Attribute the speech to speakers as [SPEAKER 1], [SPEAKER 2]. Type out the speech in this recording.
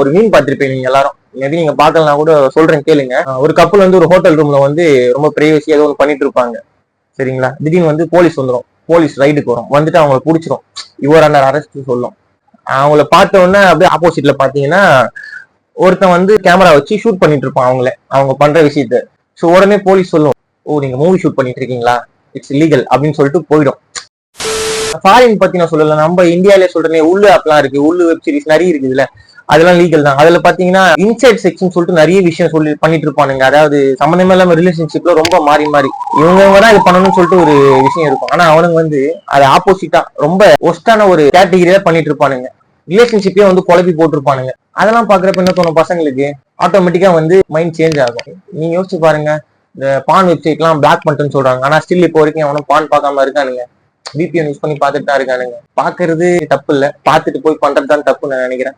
[SPEAKER 1] ஒரு மீன் பார்த்திருப்பீங்க நீங்க எல்லாரும். மேபி நீங்க பார்க்கலாம் கூட சொல்றேன் கேளுங்க. ஒரு கப்பல் வந்து ஒரு ஹோட்டல் ரூம்ல வந்து ரொம்ப பிரைவசியா ஏதோ ஒன்று பண்ணிட்டு இருப்பாங்க. சரிங்களா? திடீர்னு வந்து போலீஸ் வந்துடும். போலீஸ் ரைடுக்கு வரும். வந்துட்டு அவங்களை பிடிச்சிரும். யுவர் அண்டர் அரெஸ்ட் சொல்லும். அவங்கள பார்த்த உடனே அப்படியே ஆப்போசிட்ல பாத்தீங்கன்னா ஒருத்தன் வந்து கேமரா வச்சு ஷூட் பண்ணிட்டு இருப்பான் அவங்க பண்ற விஷயத்த. ஸோ உடனே போலீஸ் சொல்லும், ஓ நீங்க மூவி ஷூட் பண்ணிட்டு இருக்கீங்களா, இட்ஸ் இல்லீகல் அப்படின்னு சொல்லிட்டு போயிடும். ஃபாரின் பத்தி நான் சொல்லல, நம்ம இந்தியாவிலே சொல்றேன், உள்ளு ஆப்லாம் இருக்கு, உள்ளு வெப் சீரிஸ் நிறைய இருக்குதுல்ல, அதெல்லாம் லீகல் தான். அதுல பாத்தீங்கன்னா இன்சைட் செக்ஷன் சொல்லிட்டு நிறைய விஷயம் சொல்லி பண்ணிட்டு இருப்பானுங்க. அதாவது சம்பந்தமே இல்லாம ரிலேஷன்ஷிப்ல ரொம்ப மாறி மாறி இவங்க தான் இது பண்ணணும்னு சொல்லிட்டு ஒரு விஷயம் இருக்கும். ஆனா அவனுங்க வந்து அது ஆப்போசிட்டா ரொம்ப ஒஸ்டான ஒரு கேட்டகிரியா பண்ணிட்டு இருப்பானுங்க. ரிலேஷன்ஷிப்பே வந்து குழப்பி போட்டிருப்பானுங்க. அதெல்லாம் பாக்குறப்ப என்ன தோணும் பசங்களுக்கு, ஆட்டோமேட்டிக்கா வந்து மைண்ட் சேஞ்ச் ஆகும். நீங்க யோசிச்சு பாருங்க, இந்த பான் வெப்சைட் எல்லாம் பிளாக் பண்ணிட்டுன்னு சொல்றாங்க. ஆனா ஸ்டில் இப்போ வரைக்கும் அவனும் பான் பார்க்காம இருக்கானுங்க. VPN யூஸ் பண்ணி பார்த்துட்டு தான் இருக்கானுங்க. பாக்குறது தப்பு இல்ல, பார்த்துட்டு போய் பண்றது தான் தப்புன்னு நான் நினைக்கிறேன்.